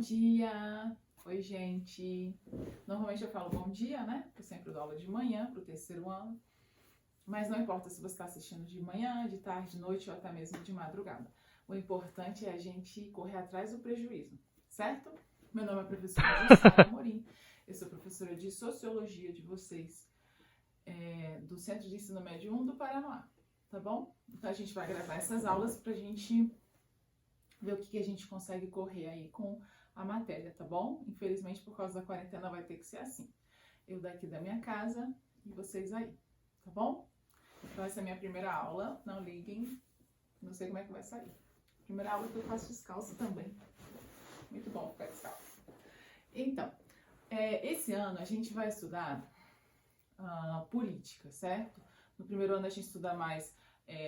dia! Oi, gente! Normalmente eu falo bom dia, né? Eu sempre dou aula de manhã para o terceiro ano. Mas não importa se você está assistindo de manhã, de tarde, de noite ou até mesmo de madrugada. O importante é a gente correr atrás do prejuízo, certo? Meu nome é professora Jussara Amorim. Eu sou professora de Sociologia de vocês, do Centro de Ensino Médio 1 do Paranoá, tá bom? Então a gente vai gravar essas aulas pra gente ver o que a gente consegue correr aí com a matéria, tá bom? Infelizmente, por causa da quarentena, vai ter que ser assim. Eu daqui da minha casa e vocês aí, tá bom? Então essa é a minha primeira aula, não liguem, não sei como é que vai sair. Primeira aula que eu faço descalço também. Muito bom ficar descalço. Então, esse ano a gente vai estudar política, certo? No primeiro ano a gente estuda mais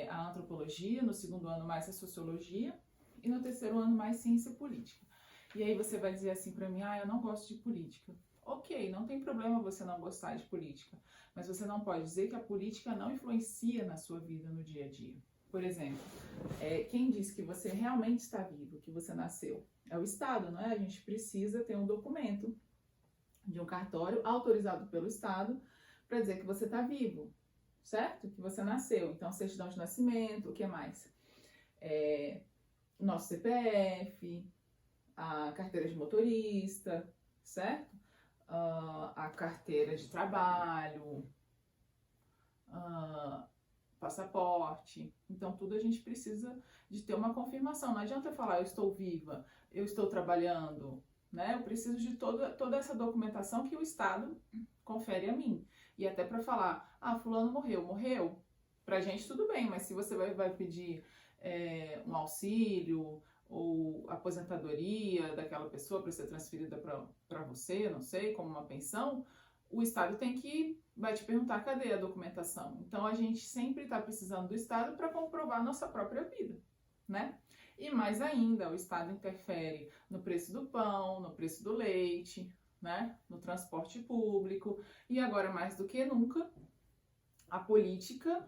a antropologia, no segundo ano mais a sociologia e no terceiro ano mais ciência política. E aí você vai dizer assim pra mim, eu não gosto de política. Ok, não tem problema você não gostar de política, mas você não pode dizer que a política não influencia na sua vida no dia a dia. Por exemplo, quem diz que você realmente está vivo, que você nasceu? É o Estado, não é? A gente precisa ter um documento de um cartório autorizado pelo Estado para dizer que você está vivo, certo? Que você nasceu. Então, certidão de nascimento, o que mais? Nosso CPF, a carteira de motorista, certo? A carteira de trabalho, passaporte. Então, tudo a gente precisa de ter uma confirmação. Não adianta eu falar, eu estou viva, eu estou trabalhando, né? Eu preciso de toda essa documentação que o Estado confere a mim. E até para falar, fulano morreu. Pra gente tudo bem, mas se você vai pedir um auxílio ou aposentadoria daquela pessoa para ser transferida para você, não sei, como uma pensão, o Estado vai te perguntar cadê a documentação. Então a gente sempre está precisando do Estado para comprovar a nossa própria vida, né? E mais ainda, o Estado interfere no preço do pão, no preço do leite, né? No transporte público. E agora, mais do que nunca, a política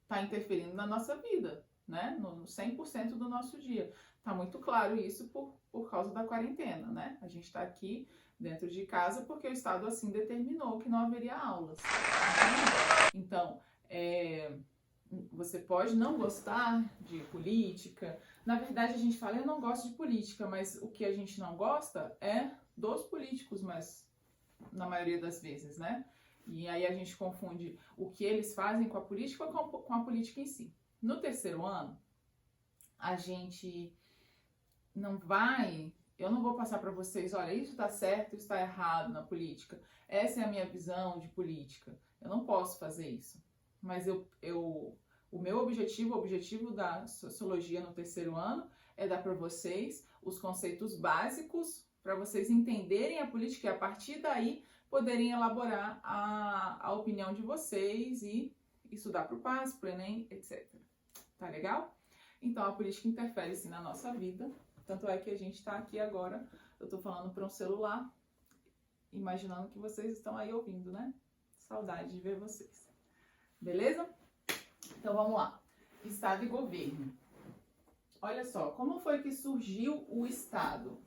está interferindo na nossa vida, né? No 100% do nosso dia. Tá muito claro isso por causa da quarentena, né? A gente está aqui dentro de casa porque o Estado assim determinou que não haveria aulas. Então, você pode não gostar de política. Na verdade, a gente fala, eu não gosto de política, mas o que a gente não gosta é dos políticos, mas na maioria das vezes, né? E aí a gente confunde o que eles fazem com a política com a política em si. No terceiro ano, a gente não vai... Eu não vou passar para vocês, olha, isso está certo, isso está errado na política. Essa é a minha visão de política. Eu não posso fazer isso. Mas o meu objetivo, o objetivo da sociologia no terceiro ano é dar para vocês os conceitos básicos para vocês entenderem a política e a partir daí poderem elaborar a opinião de vocês e estudar para o PAS, para o Enem, etc. Tá legal? Então a política interfere sim na nossa vida. Tanto é que a gente está aqui agora, eu estou falando para um celular, imaginando que vocês estão aí ouvindo, né? Saudade de ver vocês. Beleza? Então vamos lá. Estado e governo. Olha só, como foi que surgiu o Estado?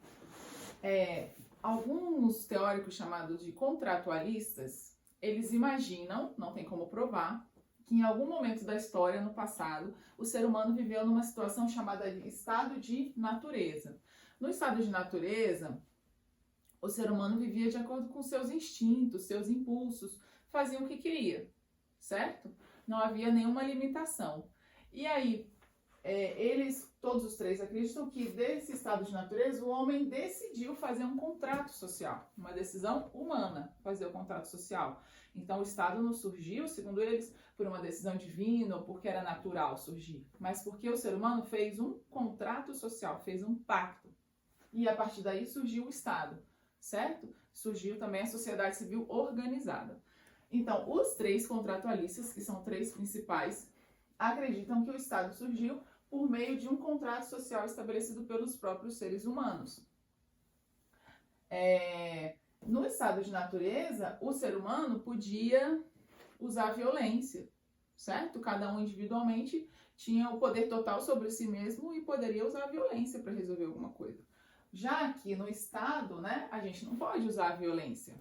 Alguns teóricos chamados de contratualistas, eles imaginam, não tem como provar, que em algum momento da história, no passado, o ser humano viveu numa situação chamada de estado de natureza. No estado de natureza, o ser humano vivia de acordo com seus instintos, seus impulsos, fazia o que queria, certo? Não havia nenhuma limitação. E aí, todos os três acreditam que desse estado de natureza, o homem decidiu fazer um contrato social, uma decisão humana, fazer o contrato social. Então o Estado não surgiu, segundo eles, por uma decisão divina ou porque era natural surgir, mas porque o ser humano fez um contrato social, fez um pacto. E a partir daí surgiu o Estado, certo? Surgiu também a sociedade civil organizada. Então, os três contratualistas, que são três principais, acreditam que o Estado surgiu por meio de um contrato social estabelecido pelos próprios seres humanos. No estado de natureza, o ser humano podia usar violência, certo? Cada um individualmente tinha o poder total sobre si mesmo e poderia usar a violência para resolver alguma coisa. Já aqui no Estado, né, a gente não pode usar a violência.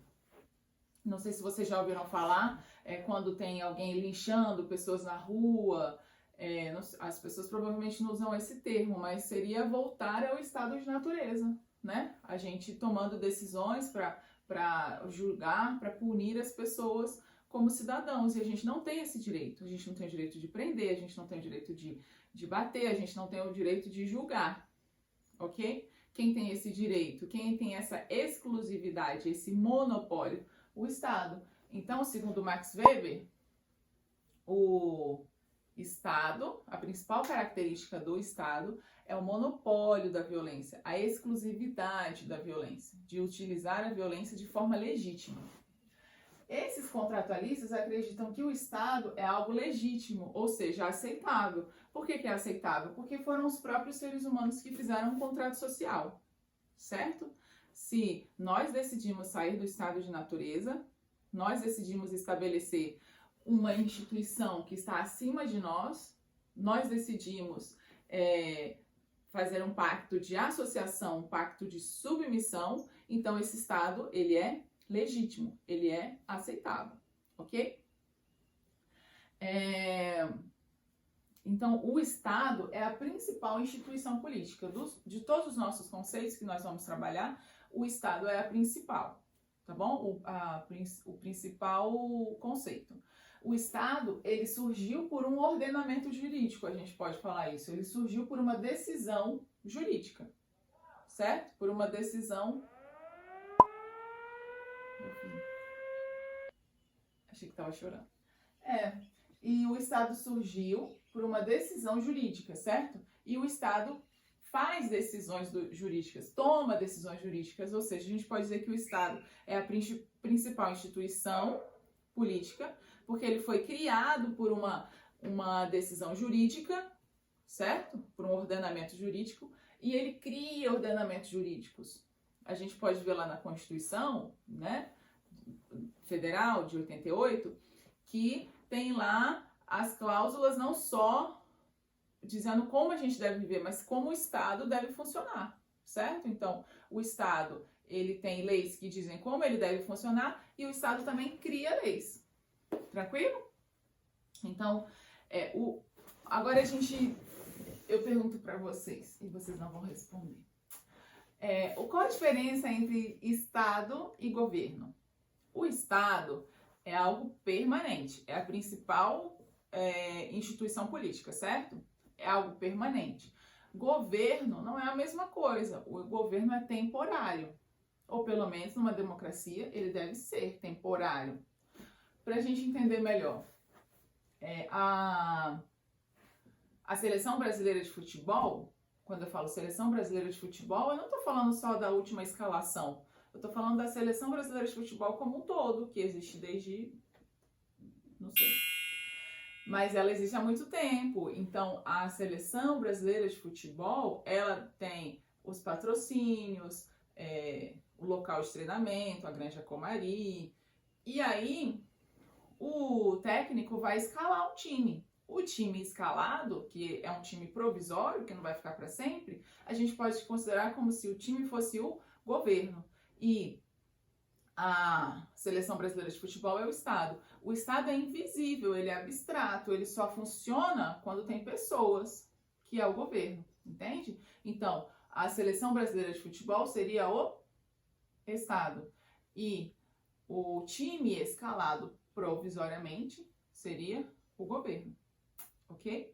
Não sei se vocês já ouviram falar, quando tem alguém linchando pessoas na rua, as pessoas provavelmente não usam esse termo, mas seria voltar ao estado de natureza, né? A gente tomando decisões para julgar, para punir as pessoas como cidadãos, e a gente não tem esse direito. A gente não tem o direito de prender, a gente não tem o direito de bater, a gente não tem o direito de julgar, ok? Quem tem esse direito, quem tem essa exclusividade, esse monopólio? O Estado. Então, segundo Max Weber, o Estado, a principal característica do Estado é o monopólio da violência, a exclusividade da violência, de utilizar a violência de forma legítima. Esses contratualistas acreditam que o Estado é algo legítimo, ou seja, aceitável. Por que é aceitável? Porque foram os próprios seres humanos que fizeram um contrato social, certo? Se nós decidimos sair do estado de natureza, nós decidimos estabelecer uma instituição que está acima de nós decidimos fazer um pacto de associação, um pacto de submissão, então esse estado, ele é legítimo, ele é aceitável, ok? Então, o Estado é a principal instituição política. De todos os nossos conceitos que nós vamos trabalhar, o Estado é a principal, tá bom? O principal conceito. O Estado, ele surgiu por um ordenamento jurídico, a gente pode falar isso. Ele surgiu por uma decisão jurídica, certo? Por uma decisão... Achei que tava chorando. E o Estado surgiu por uma decisão jurídica, certo? E o Estado faz decisões jurídicas, toma decisões jurídicas, ou seja, a gente pode dizer que o Estado é a principal instituição política, porque ele foi criado por uma decisão jurídica, certo? Por um ordenamento jurídico, e ele cria ordenamentos jurídicos. A gente pode ver lá na Constituição, né, Federal de 88, que tem lá as cláusulas não só dizendo como a gente deve viver, mas como o Estado deve funcionar, certo? Então, o Estado, ele tem leis que dizem como ele deve funcionar e o Estado também cria leis. Tranquilo? Então, agora eu pergunto para vocês e vocês não vão responder. Qual a diferença entre Estado e governo? O Estado é algo permanente, é a principal instituição política, certo? É algo permanente. Governo não é a mesma coisa, o governo é temporário, ou pelo menos numa democracia ele deve ser temporário. Para a gente entender melhor, a Seleção Brasileira de Futebol, quando eu falo Seleção Brasileira de Futebol, eu não estou falando só da última escalação, eu estou falando da Seleção Brasileira de Futebol como um todo, que existe desde, não sei, mas ela existe há muito tempo. Então, a Seleção Brasileira de Futebol, ela tem os patrocínios, o local de treinamento, a Granja Comari, e aí o técnico vai escalar um time. O time escalado, que é um time provisório, que não vai ficar para sempre, a gente pode considerar como se o time fosse o governo. E a Seleção Brasileira de Futebol é o Estado. O Estado é invisível, ele é abstrato, ele só funciona quando tem pessoas, que é o governo, entende? Então, a Seleção Brasileira de Futebol seria o Estado. E o time escalado provisoriamente seria o governo, ok?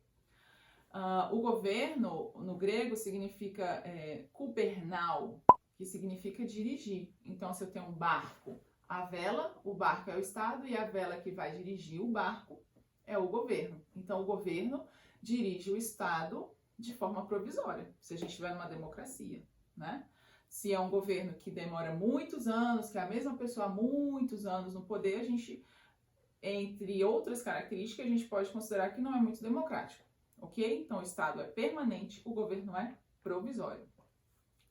O governo, no grego, significa kubernal, que significa dirigir. Então, se eu tenho um barco, a vela, o barco é o Estado e a vela que vai dirigir o barco é o governo. Então, o governo dirige o Estado de forma provisória, se a gente estiver numa democracia, né? Se é um governo que demora muitos anos, que é a mesma pessoa há muitos anos no poder, a gente, entre outras características, a gente pode considerar que não é muito democrático, ok? Então, o Estado é permanente, o governo é provisório.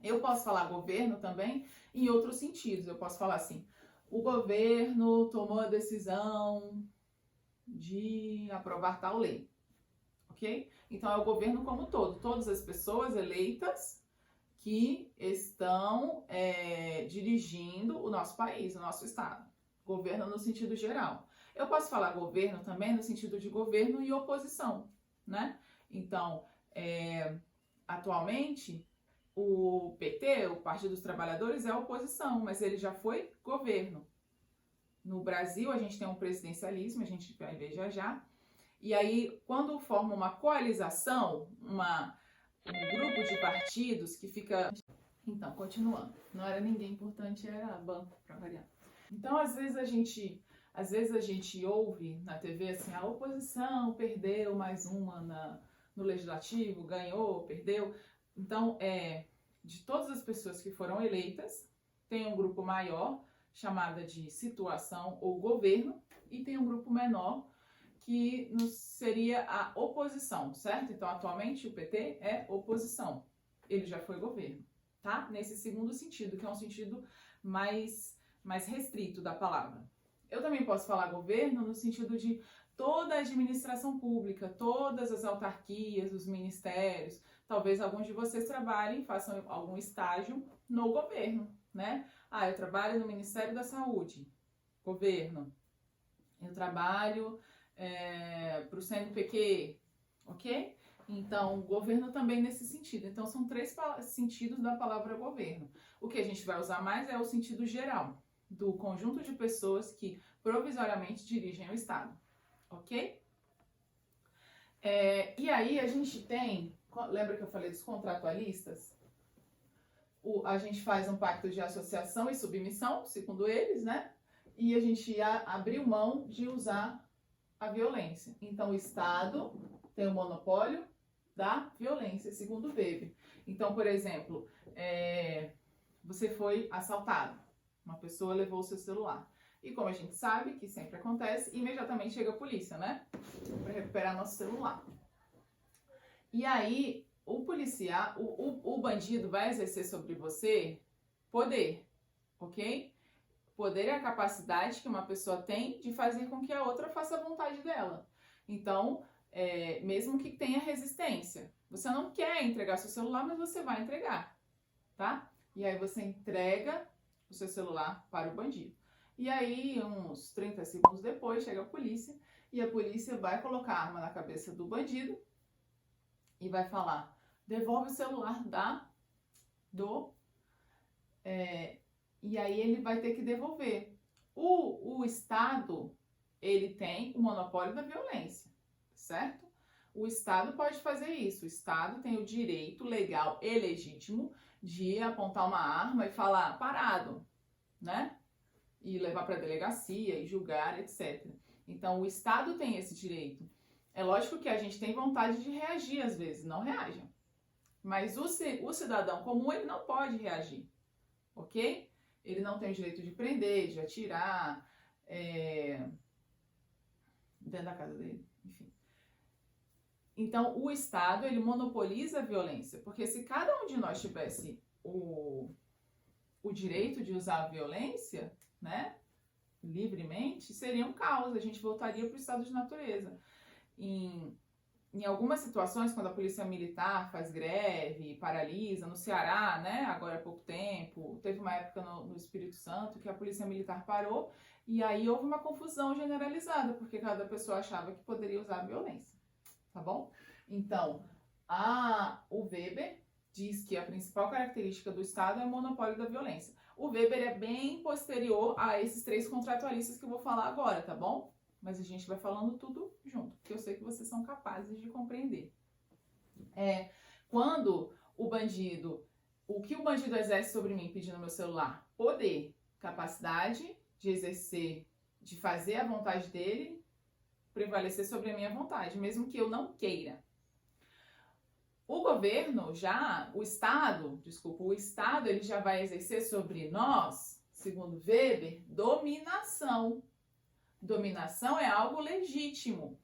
Eu posso falar governo também em outros sentidos. Eu posso falar assim, o governo tomou a decisão de aprovar tal lei, ok? Então, é o governo como um todo. Todas as pessoas eleitas que estão dirigindo o nosso país, o nosso estado. Governo no sentido geral. Eu posso falar governo também no sentido de governo e oposição, né? Então, atualmente, o PT, o Partido dos Trabalhadores, é oposição, mas ele já foi governo. No Brasil, a gente tem um presidencialismo, a gente vai ver já já. E aí, quando forma uma coalização, um grupo de partidos que fica... Então, continuando. Não era ninguém importante, era banco, para variar. Então, às vezes a gente ouve na TV assim, a oposição perdeu mais uma no legislativo, ganhou, perdeu. Então, de todas as pessoas que foram eleitas, tem um grupo maior, chamada de situação ou governo, e tem um grupo menor, que seria a oposição, certo? Então, atualmente, o PT é oposição. Ele já foi governo, tá? Nesse segundo sentido, que é um sentido mais restrito da palavra. Eu também posso falar governo no sentido de toda a administração pública, todas as autarquias, os ministérios. Talvez alguns de vocês trabalhem, façam algum estágio no governo, né? Eu trabalho no Ministério da Saúde, governo. Eu trabalho para o CNPq, ok? Então, governo também nesse sentido. Então, são 3 sentidos da palavra governo. O que a gente vai usar mais é o sentido geral, do conjunto de pessoas que provisoriamente dirigem o Estado, ok? E aí a gente tem, lembra que eu falei dos contratualistas? A gente faz um pacto de associação e submissão, segundo eles, né? E a gente abriu mão de usar a violência. Então, o Estado tem o monopólio da violência, segundo o Weber. Então, por exemplo, você foi assaltado. Uma pessoa levou o seu celular. E como a gente sabe, que sempre acontece, imediatamente chega a polícia, né? Para recuperar nosso celular. E aí, o bandido vai exercer sobre você poder, ok? Poder é a capacidade que uma pessoa tem de fazer com que a outra faça a vontade dela. Então, mesmo que tenha resistência, você não quer entregar seu celular, mas você vai entregar, tá? E aí você entrega o seu celular para o bandido. E aí, uns 30 segundos depois, chega a polícia, e a polícia vai colocar a arma na cabeça do bandido e vai falar, devolve o celular e aí ele vai ter que devolver. O Estado, ele tem o monopólio da violência, certo? O Estado pode fazer isso. O Estado tem o direito legal e legítimo de apontar uma arma e falar, parado, né? E levar para a delegacia e julgar, etc. Então, o Estado tem esse direito. É lógico que a gente tem vontade de reagir às vezes, não reajam. Mas o cidadão comum, ele não pode reagir, ok? Ele não tem o direito de prender, de atirar, dentro da casa dele, enfim. Então, o Estado, ele monopoliza a violência, porque se cada um de nós tivesse o direito de usar a violência, né, livremente, seria um caos, a gente voltaria para o estado de natureza. Em algumas situações, quando a polícia militar faz greve, paralisa, no Ceará, né, agora há pouco tempo, teve uma época no Espírito Santo que a polícia militar parou e aí houve uma confusão generalizada, porque cada pessoa achava que poderia usar a violência, tá bom? Então, o Weber diz que a principal característica do Estado é o monopólio da violência. O Weber é bem posterior a esses 3 contratualistas que eu vou falar agora, tá bom? Mas a gente vai falando tudo junto, porque eu sei que vocês são capazes de compreender. Quando o que o bandido exerce sobre mim pedindo meu celular? Poder, capacidade de exercer, de fazer a vontade dele prevalecer sobre a minha vontade, mesmo que eu não queira. O governo o Estado, ele já vai exercer sobre nós, segundo Weber, dominação. Dominação é algo legítimo,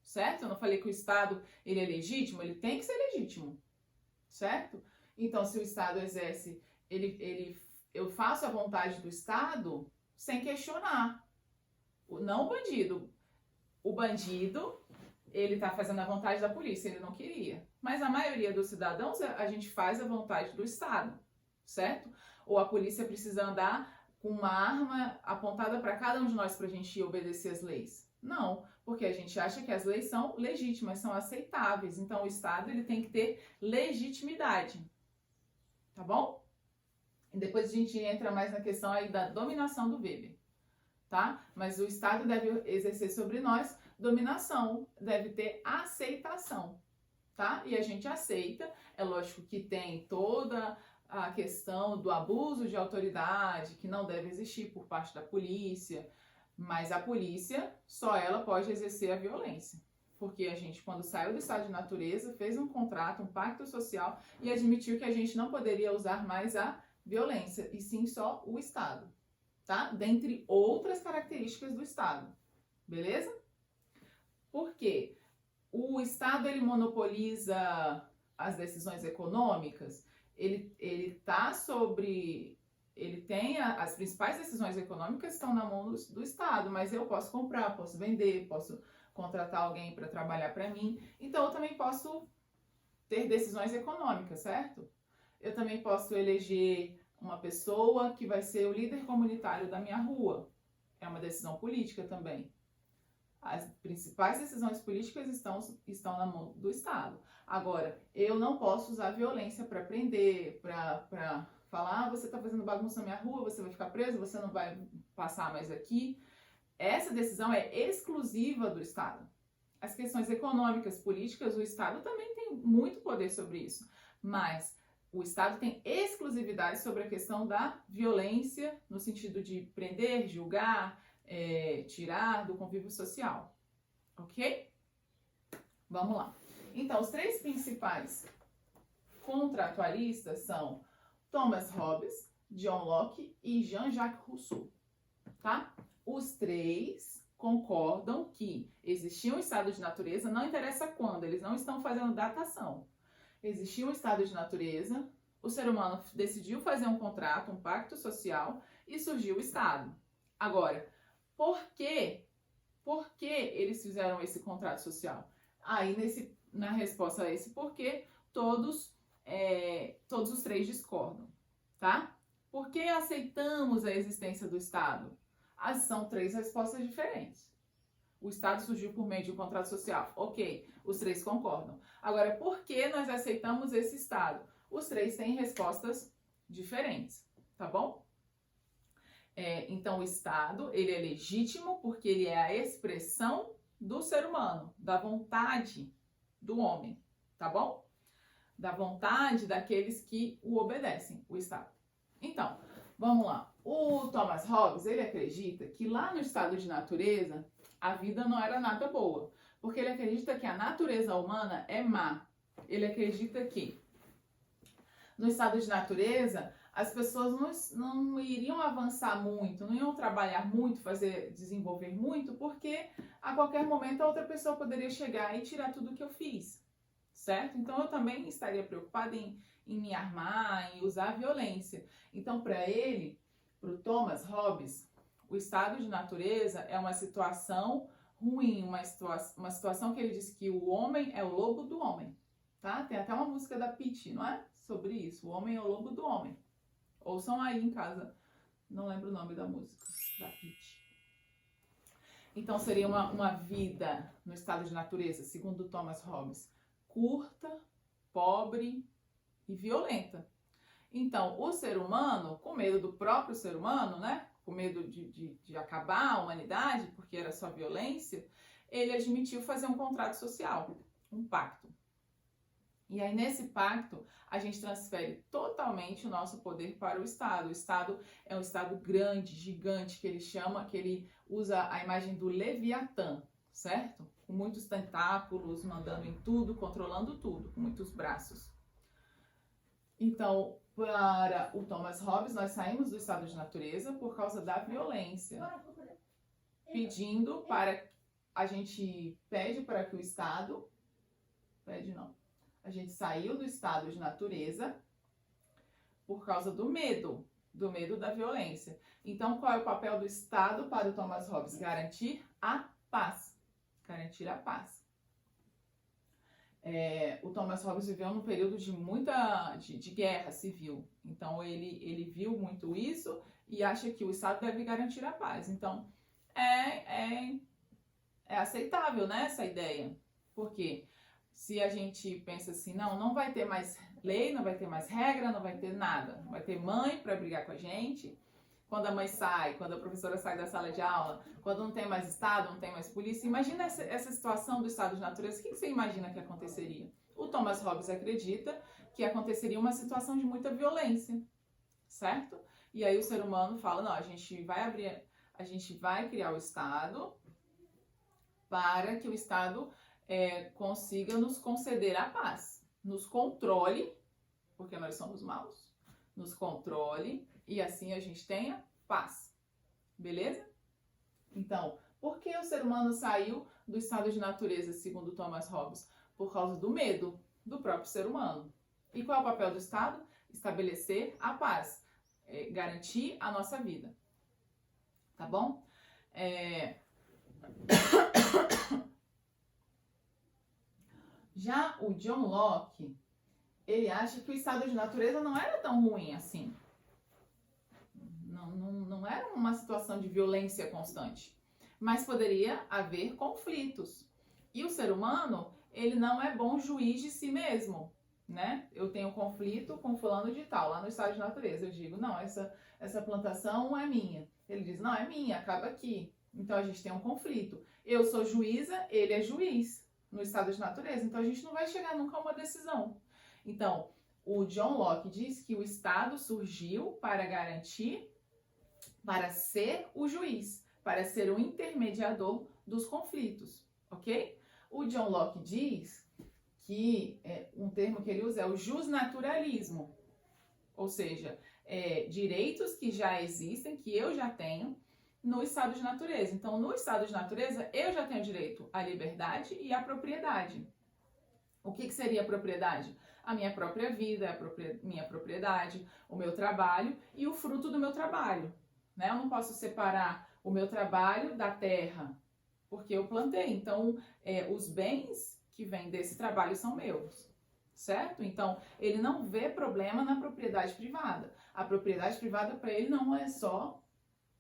certo? Eu não falei que o Estado, ele é legítimo, ele tem que ser legítimo, certo? Então, se o Estado exerce, eu faço a vontade do Estado sem questionar. Não o bandido. O bandido, ele está fazendo a vontade da polícia, ele não queria. Mas a maioria dos cidadãos, a gente faz a vontade do Estado, certo? Ou a polícia precisa andar com uma arma apontada para cada um de nós para a gente obedecer as leis? Não, porque a gente acha que as leis são legítimas, são aceitáveis. Então o Estado ele tem que ter legitimidade, tá bom? E depois a gente entra mais na questão aí da dominação do Weber, tá? Mas o Estado deve exercer sobre nós dominação, deve ter aceitação, tá? E a gente aceita, é lógico que tem toda a questão do abuso de autoridade, que não deve existir por parte da polícia, mas a polícia, só ela pode exercer a violência. Porque a gente, quando saiu do estado de natureza, fez um contrato, um pacto social e admitiu que a gente não poderia usar mais a violência, e sim só o Estado, tá? Dentre outras características do Estado, beleza? Por quê? O Estado, ele monopoliza as decisões econômicas, ele tá sobre... Ele tem as principais decisões econômicas estão na mão do Estado, mas eu posso comprar, posso vender, posso contratar alguém para trabalhar para mim. Então, eu também posso ter decisões econômicas, certo? Eu também posso eleger uma pessoa que vai ser o líder comunitário da minha rua. É uma decisão política também. As principais decisões políticas estão na mão do Estado. Agora, eu não posso usar violência para prender, para falar, ah, você está fazendo bagunça na minha rua, você vai ficar preso, você não vai passar mais aqui. Essa decisão é exclusiva do Estado. As questões econômicas, políticas, o Estado também tem muito poder sobre isso. Mas o Estado tem exclusividade sobre a questão da violência, no sentido de prender, julgar, tirar do convívio social. Ok? Vamos lá. Então, os três principais contratualistas são Thomas Hobbes, John Locke e Jean-Jacques Rousseau, tá? Os três concordam que existia um estado de natureza, não interessa quando, eles não estão fazendo datação. Existia um estado de natureza, o ser humano decidiu fazer um contrato, um pacto social e surgiu o Estado. Agora, por que eles fizeram esse contrato social? Aí, na resposta a esse porquê, todos os três discordam, tá? Por que aceitamos a existência do Estado? São três respostas diferentes. O Estado surgiu por meio de um contrato social. Ok, os três concordam. Agora, por que nós aceitamos esse Estado? Os três têm respostas diferentes, tá bom? Então, o Estado, ele é legítimo porque ele é a expressão do ser humano, da vontade do homem, tá bom? Da vontade daqueles que o obedecem, o Estado. Então, vamos lá. O Thomas Hobbes, ele acredita que lá no estado de natureza, a vida não era nada boa. Porque ele acredita que a natureza humana é má. Ele acredita que no estado de natureza, as pessoas não iriam avançar muito, não iam trabalhar muito, desenvolver muito, porque a qualquer momento a outra pessoa poderia chegar e tirar tudo que eu fiz, certo? Então eu também estaria preocupada em me armar, em usar violência. Então, para ele, para o Thomas Hobbes, o estado de natureza é uma situação ruim, uma situação que ele diz que o homem é o lobo do homem, tá? Tem até uma música da Pitty, não é? Sobre isso, o homem é o lobo do homem. Ouçam aí em casa, não lembro o nome da música, da Pitty. Então, seria uma vida no estado de natureza, segundo Thomas Hobbes, curta, pobre e violenta. Então, o ser humano, com medo do próprio ser humano, né? Com medo de acabar a humanidade, porque era só violência, ele admitiu fazer um contrato social, um pacto. E aí, nesse pacto, a gente transfere totalmente o nosso poder para o Estado. O Estado é um Estado grande, gigante, que ele usa a imagem do Leviatã, certo? Com muitos tentáculos, mandando em tudo, controlando tudo, com muitos braços. Então, para o Thomas Hobbes, nós saímos do estado de natureza por causa da violência, pedindo para... A gente pede para que o Estado... Pede não. A gente saiu do estado de natureza por causa do medo da violência. Então, qual é o papel do Estado para o Thomas Hobbes? Garantir a paz. Garantir a paz, o Thomas Hobbes viveu num período de guerra civil. Então, ele viu muito isso e acha que o Estado deve garantir a paz. Então, é aceitável, né, essa ideia. Porque se a gente pensa assim, não vai ter mais lei, não vai ter mais regra, não vai ter nada. Não vai ter mãe para brigar com a gente. Quando a mãe sai, quando a professora sai da sala de aula, quando não tem mais Estado, não tem mais polícia. Imagina essa situação do estado de natureza. O que você imagina que aconteceria? O Thomas Hobbes acredita que aconteceria uma situação de muita violência, certo? E aí o ser humano fala, não, a gente vai criar o Estado para que o Estado consiga nos conceder a paz, nos controle, porque nós somos maus, nos controle e assim a gente tenha paz, beleza? Então, por que o ser humano saiu do estado de natureza, segundo Thomas Hobbes? Por causa do medo do próprio ser humano. E qual é o papel do Estado? Estabelecer a paz, garantir a nossa vida, tá bom? Já o John Locke, ele acha que o estado de natureza não era tão ruim assim. Não era uma situação de violência constante. Mas poderia haver conflitos. E o ser humano, ele não é bom juiz de si mesmo, né? Eu tenho conflito com fulano de tal, lá no estado de natureza. Eu digo, não, essa plantação é minha. Ele diz, não, é minha, acaba aqui. Então a gente tem um conflito. Eu sou juíza, ele é juiz no estado de natureza. Então a gente não vai chegar nunca a uma decisão. Então, o John Locke diz que o Estado surgiu para garantir, para ser o juiz, para ser o intermediador dos conflitos, ok? O John Locke diz que um termo que ele usa é o justnaturalismo, ou seja, direitos que já existem, que eu já tenho no estado de natureza. Então, no estado de natureza, eu já tenho direito à liberdade e à propriedade. O que seria a propriedade? A minha própria vida, minha propriedade, o meu trabalho e o fruto do meu trabalho. Né? Eu não posso separar o meu trabalho da terra, porque eu plantei. Então, os bens que vêm desse trabalho são meus, certo? Então, ele não vê problema na propriedade privada. A propriedade privada, para ele, não é só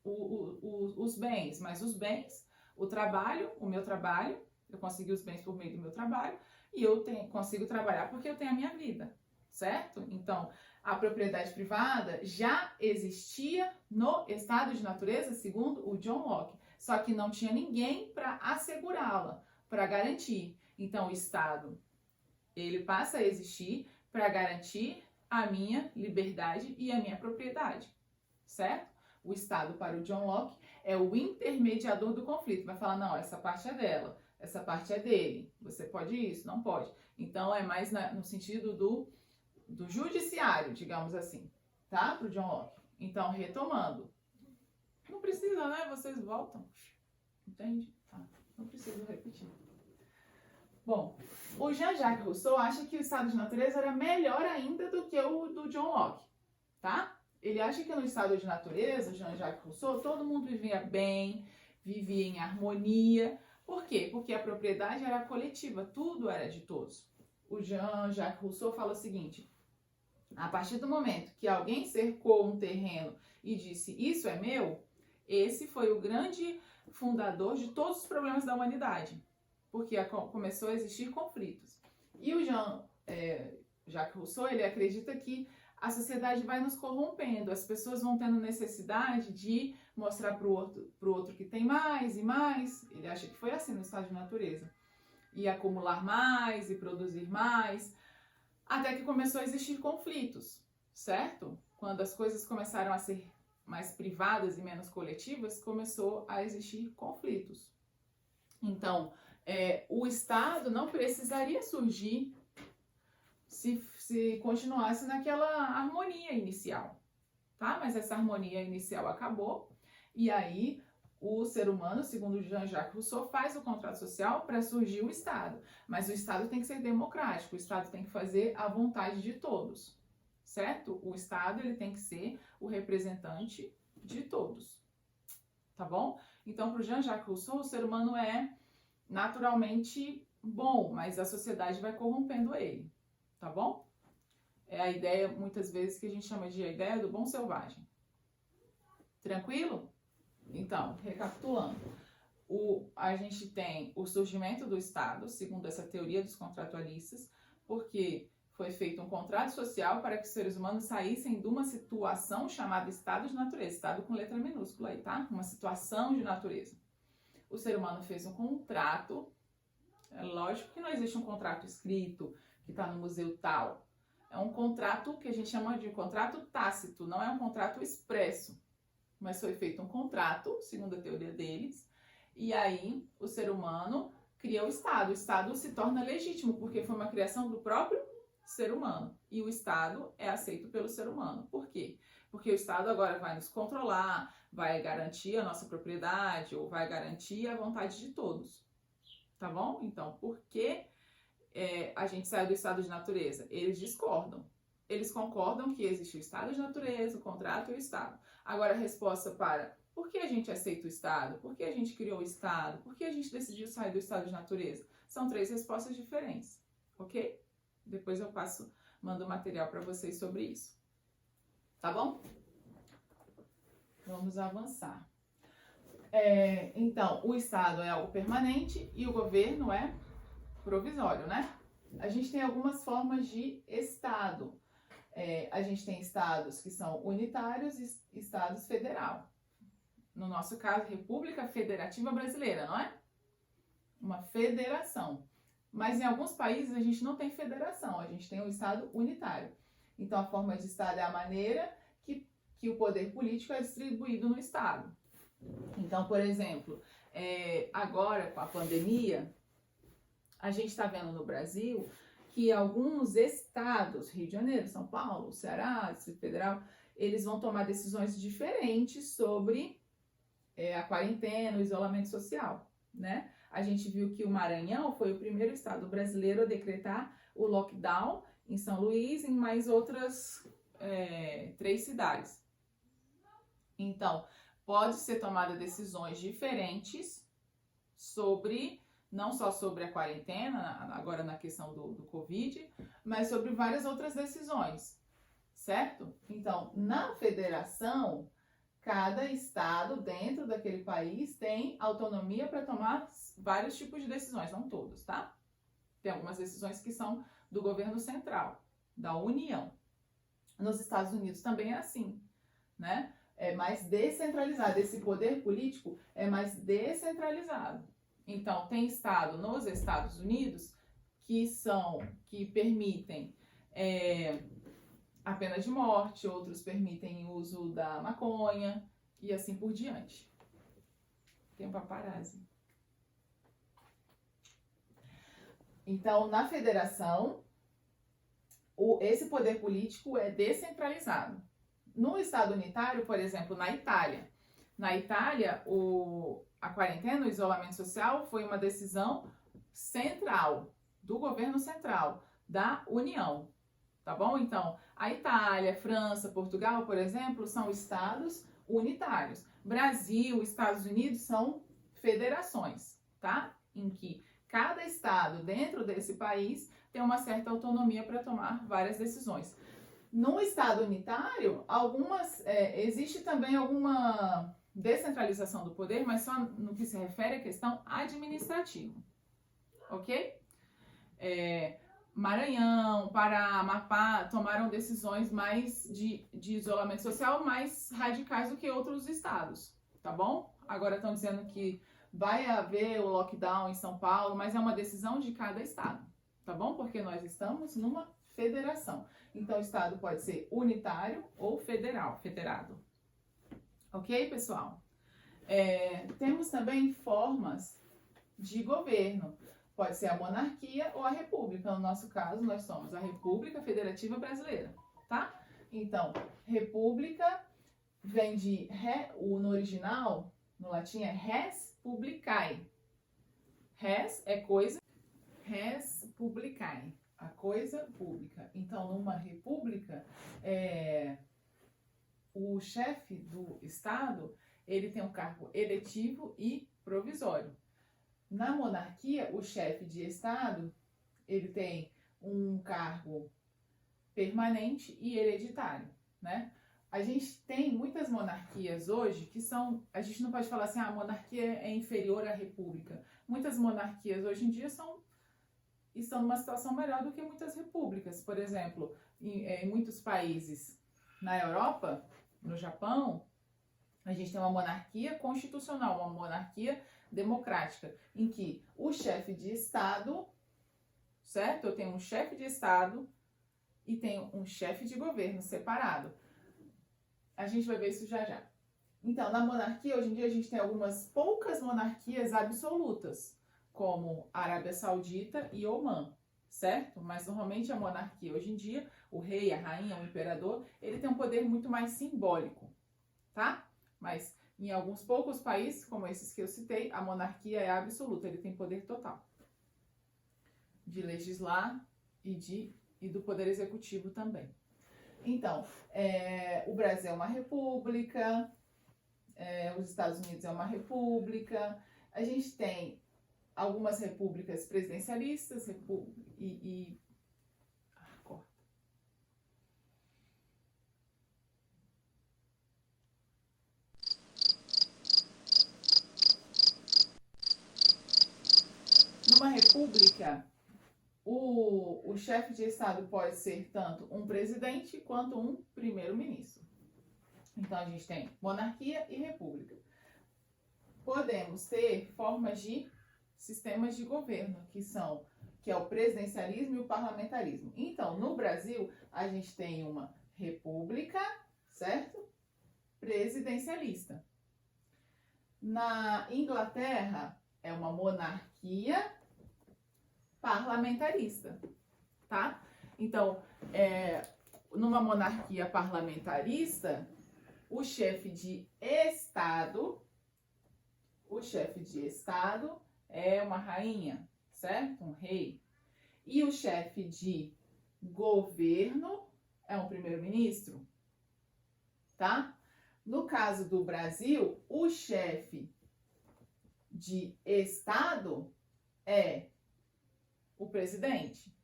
os bens, mas os bens, o trabalho, o meu trabalho, eu consegui os bens por meio do meu trabalho, e eu consigo trabalhar porque eu tenho a minha vida, certo? Então, a propriedade privada já existia no estado de natureza, segundo o John Locke, só que não tinha ninguém para assegurá-la, para garantir. Então, o Estado, ele passa a existir para garantir a minha liberdade e a minha propriedade, certo? O Estado, para o John Locke, é o intermediador do conflito. Vai falar, não, essa parte é dela, essa parte é dele. Você pode isso? Não pode. Então, é mais no sentido do judiciário, digamos assim, tá? Para o John Locke. Então, retomando. Não precisa, né? Vocês voltam. Entende? Tá. Não preciso repetir. Bom, o Jean-Jacques Rousseau acha que o estado de natureza era melhor ainda do que o do John Locke, tá? Ele acha que no estado de natureza, Jean-Jacques Rousseau, todo mundo vivia bem, vivia em harmonia. Por quê? Porque a propriedade era coletiva, tudo era de todos. O Jean-Jacques Rousseau fala o seguinte: a partir do momento que alguém cercou um terreno e disse, isso é meu, esse foi o grande fundador de todos os problemas da humanidade, porque começou a existir conflitos. E o Jean-Jacques Rousseau, ele acredita que a sociedade vai nos corrompendo, as pessoas vão tendo necessidade de mostrar para o outro que tem mais e mais. Ele acha que foi assim no estado de natureza. E acumular mais e produzir mais, até que começou a existir conflitos, certo? Quando as coisas começaram a ser mais privadas e menos coletivas, começou a existir conflitos. Então, o Estado não precisaria surgir se continuasse naquela harmonia inicial, tá? Mas essa harmonia inicial acabou, e aí o ser humano, segundo Jean-Jacques Rousseau, faz o contrato social para surgir o Estado. Mas o Estado tem que ser democrático, o Estado tem que fazer a vontade de todos, certo? O Estado, ele tem que ser o representante de todos, tá bom? Então, para o Jean-Jacques Rousseau, o ser humano é naturalmente bom, mas a sociedade vai corrompendo ele, tá bom? É a ideia, muitas vezes, que a gente chama de a ideia do bom selvagem. Tranquilo? Então, recapitulando. A gente tem o surgimento do Estado, segundo essa teoria dos contratualistas, porque foi feito um contrato social para que os seres humanos saíssem de uma situação chamada estado de natureza, estado com letra minúscula aí, tá? Uma situação de natureza. O ser humano fez um contrato, é lógico que não existe um contrato escrito que está no museu tal. É um contrato que a gente chama de contrato tácito, não é um contrato expresso, mas foi feito um contrato, segundo a teoria deles, e aí o ser humano cria o Estado se torna legítimo, porque foi uma criação do próprio ser humano, e o Estado é aceito pelo ser humano. Por quê? Porque o Estado agora vai nos controlar, vai garantir a nossa propriedade, ou vai garantir a vontade de todos, tá bom? Então, por que a gente sai do estado de natureza? Eles discordam. Eles concordam que existe o estado de natureza, o contrato e o Estado. Agora, a resposta para por que a gente aceita o Estado? Por que a gente criou o Estado? Por que a gente decidiu sair do estado de natureza? São 3 respostas diferentes, ok? Depois eu mando material para vocês sobre isso. Tá bom? Vamos avançar. Então, o Estado é algo permanente e o governo é provisório, né? A gente tem algumas formas de Estado. A gente tem estados que são unitários e estados federal. No nosso caso, República Federativa Brasileira, não é? Uma federação. Mas em alguns países a gente não tem federação, a gente tem um estado unitário. Então a forma de estado é a maneira que o poder político é distribuído no estado. Então, por exemplo, agora com a pandemia, a gente está vendo no Brasil que alguns estados, Rio de Janeiro, São Paulo, Ceará, Distrito Federal, eles vão tomar decisões diferentes sobre a quarentena, o isolamento social, né? A gente viu que o Maranhão foi o primeiro estado brasileiro a decretar o lockdown em São Luís e em mais outras 3 cidades. Então, pode ser tomada decisões diferentes sobre, não só sobre a quarentena, agora na questão do Covid, mas sobre várias outras decisões, certo? Então, na federação, cada estado dentro daquele país tem autonomia para tomar vários tipos de decisões, não todos, tá? Tem algumas decisões que são do governo central, da União. Nos Estados Unidos também é assim, né? É mais descentralizado, esse poder político é mais descentralizado. Então, tem estado nos Estados Unidos que permitem a pena de morte, outros permitem o uso da maconha e assim por diante. Tem um paparazzi. Então, na federação, esse poder político é descentralizado. No estado unitário, por exemplo, na Itália. Na Itália, a quarentena, o isolamento social foi uma decisão central, do governo central, da União. Tá bom? Então, a Itália, França, Portugal, por exemplo, são estados unitários. Brasil, Estados Unidos são federações, tá? Em que cada estado dentro desse país tem uma certa autonomia para tomar várias decisões. No estado unitário, existe também alguma descentralização do poder, mas só no que se refere à questão administrativa, ok? Maranhão, Pará, Amapá tomaram decisões mais de isolamento social mais radicais do que outros estados, tá bom? Agora estão dizendo que vai haver o lockdown em São Paulo, mas é uma decisão de cada estado, tá bom? Porque nós estamos numa federação. Então, o estado pode ser unitário ou federado. Ok, pessoal? Temos também formas de governo. Pode ser a monarquia ou a república. No nosso caso, nós somos a República Federativa Brasileira, tá? Então, república vem de no original, no latim é res publicae. Res é coisa, res publicae, a coisa pública. Então, numa república, o chefe do estado, ele tem um cargo eletivo e provisório. Na monarquia, o chefe de Estado, ele tem um cargo permanente e hereditário, né? A gente tem muitas monarquias hoje que são, a gente não pode falar assim, a monarquia é inferior à república. Muitas monarquias hoje em dia estão numa situação melhor do que muitas repúblicas. Por exemplo, em muitos países na Europa, no Japão, a gente tem uma monarquia constitucional, uma monarquia democrática, em que o chefe de Estado, certo? Eu tenho um chefe de Estado e tenho um chefe de governo separado. A gente vai ver isso já já. Então, na monarquia, hoje em dia, a gente tem algumas poucas monarquias absolutas, como a Arábia Saudita e Omã, certo? Mas normalmente a monarquia, hoje em dia, o rei, a rainha, o imperador, ele tem um poder muito mais simbólico, tá? Mas em alguns poucos países, como esses que eu citei, a monarquia é absoluta, ele tem poder total de legislar e do poder executivo também. Então, o Brasil é uma república, os Estados Unidos é uma república, a gente tem algumas repúblicas presidencialistas Numa república, o chefe de Estado pode ser tanto um presidente quanto um primeiro-ministro. Então, a gente tem monarquia e república. Podemos ter formas de sistemas de governo, que é o presidencialismo e o parlamentarismo. Então, no Brasil, a gente tem uma república, certo? Presidencialista. Na Inglaterra, é uma monarquia parlamentarista, tá? Então, numa monarquia parlamentarista, o chefe de Estado é uma rainha, certo? Um rei. E o chefe de governo é um primeiro-ministro, tá? No caso do Brasil, o chefe de Estado é o presidente.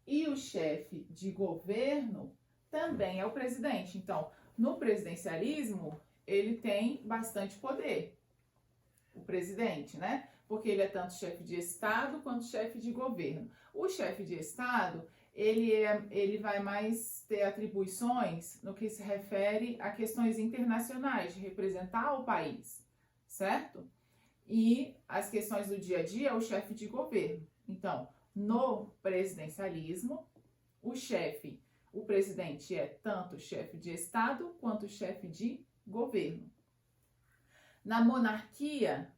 E o chefe de governo também é o presidente. Então, no presidencialismo, ele tem bastante poder, o presidente, né? Porque ele é tanto chefe de Estado quanto chefe de governo. O chefe de Estado, ele vai mais ter atribuições no que se refere a questões internacionais, de representar o país, certo? E as questões do dia a dia é o chefe de governo. Então, no presidencialismo, o presidente é tanto chefe de Estado quanto chefe de governo. Na monarquia,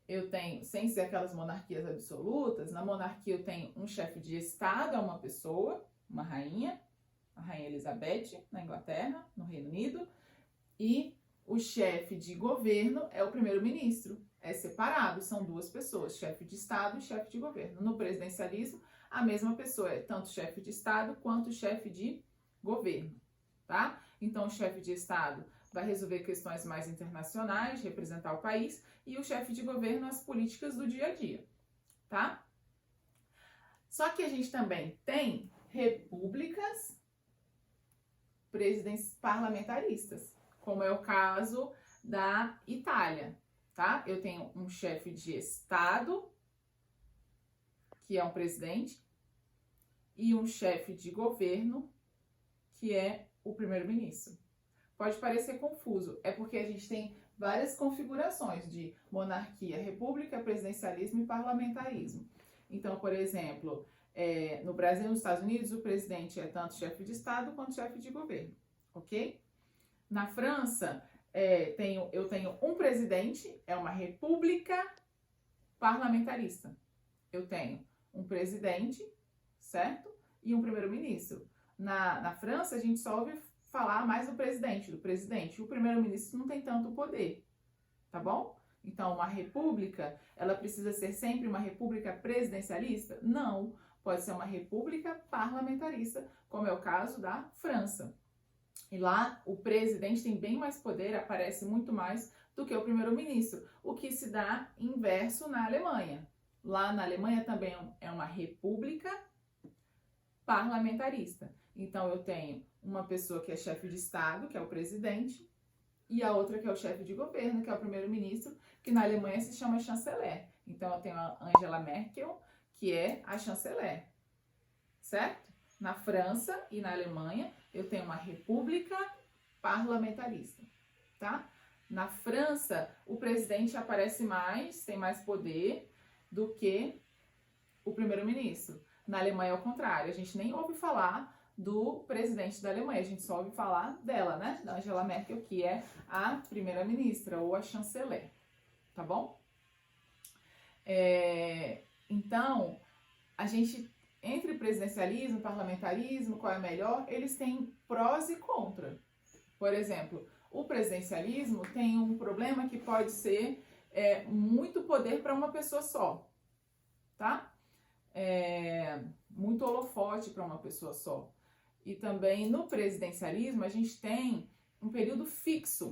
eu tenho, sem ser aquelas monarquias absolutas, na monarquia eu tenho um chefe de Estado, é uma pessoa, uma rainha, a Rainha Elizabeth, na Inglaterra, no Reino Unido, e o chefe de governo é o primeiro-ministro. É separado, são duas pessoas, chefe de Estado e chefe de governo. No presidencialismo, a mesma pessoa é tanto chefe de Estado quanto chefe de governo, tá? Então, o chefe de Estado vai resolver questões mais internacionais, representar o país, e o chefe de governo as políticas do dia a dia, tá? Só que a gente também tem repúblicas parlamentaristas, como é o caso da Itália, tá? Eu tenho um chefe de Estado, que é um presidente, e um chefe de governo, que é o primeiro-ministro. Pode parecer confuso, é porque a gente tem várias configurações de monarquia, república, presidencialismo e parlamentarismo. Então, por exemplo, no Brasil e nos Estados Unidos, o presidente é tanto chefe de Estado quanto chefe de governo, ok? Na França, eu tenho um presidente, é uma república parlamentarista. Eu tenho um presidente, certo? E um primeiro-ministro. Na França, a gente só ouve falar mais do presidente. O primeiro-ministro não tem tanto poder, tá bom? Então, uma república, ela precisa ser sempre uma república presidencialista? Não, pode ser uma república parlamentarista, como é o caso da França. E lá, o presidente tem bem mais poder, aparece muito mais do que o primeiro-ministro, o que se dá inverso na Alemanha. Lá na Alemanha também é uma república parlamentarista. Então, eu tenho uma pessoa que é chefe de Estado, que é o presidente, e a outra que é o chefe de governo, que é o primeiro-ministro, que na Alemanha se chama chanceler. Então, eu tenho a Angela Merkel, que é a chanceler, certo? Na França e na Alemanha, eu tenho uma república parlamentarista, tá? Na França, o presidente aparece mais, tem mais poder do que o primeiro-ministro. Na Alemanha é o contrário, a gente nem ouve falar do presidente da Alemanha, a gente só ouve falar dela, né? Da Angela Merkel, que é a primeira-ministra ou a chanceler, tá bom? Então, a gente, entre presidencialismo e parlamentarismo, qual é melhor? Eles têm prós e contras. Por exemplo, o presidencialismo tem um problema que pode ser muito poder para uma pessoa só, tá? Muito holofote para uma pessoa só. E também no presidencialismo a gente tem um período fixo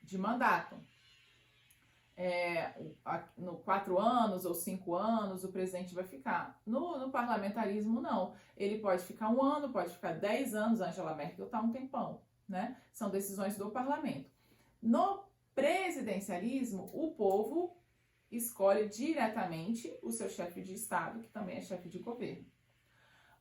de mandato. No 4 anos ou 5 anos o presidente vai ficar. No parlamentarismo não. Ele pode ficar 1 ano, pode ficar 10 anos, Angela Merkel está um tempão, né? São decisões do parlamento. No presidencialismo, o povo escolhe diretamente o seu chefe de Estado, que também é chefe de governo.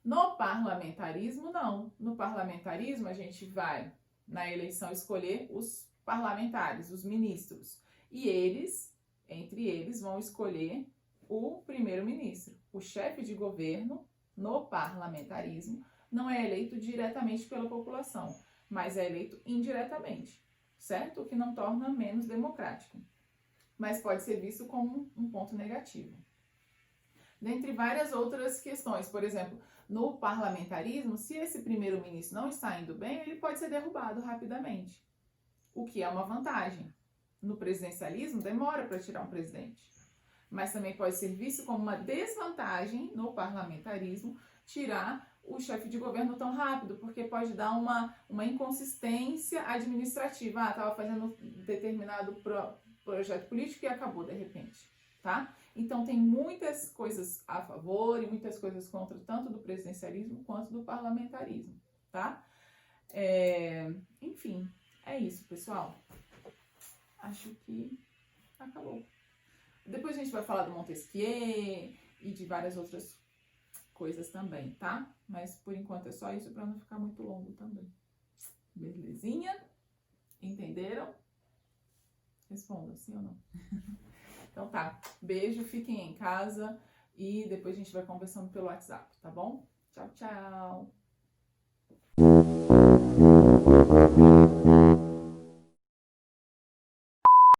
No parlamentarismo, não. No parlamentarismo, a gente vai, na eleição, escolher os parlamentares, os ministros. E eles, entre eles, vão escolher o primeiro-ministro. O chefe de governo, no parlamentarismo, não é eleito diretamente pela população, mas é eleito indiretamente, certo? O que não torna menos democrático, mas pode ser visto como um ponto negativo. Dentre várias outras questões, por exemplo, no parlamentarismo, se esse primeiro-ministro não está indo bem, ele pode ser derrubado rapidamente, o que é uma vantagem. No presidencialismo, demora para tirar um presidente, mas também pode ser visto como uma desvantagem no parlamentarismo tirar o chefe de governo tão rápido, porque pode dar uma inconsistência administrativa. Estava fazendo determinado projeto político e acabou de repente, tá? Então tem muitas coisas a favor e muitas coisas contra, tanto do presidencialismo quanto do parlamentarismo, tá? Enfim, é isso, pessoal. Acho que acabou. Depois a gente vai falar do Montesquieu e de várias outras coisas também, tá? Mas por enquanto é só isso para não ficar muito longo também. Belezinha? Entenderam? Respondam sim ou não. Então tá, beijo, fiquem em casa e depois a gente vai conversando pelo WhatsApp, tá bom? Tchau, tchau!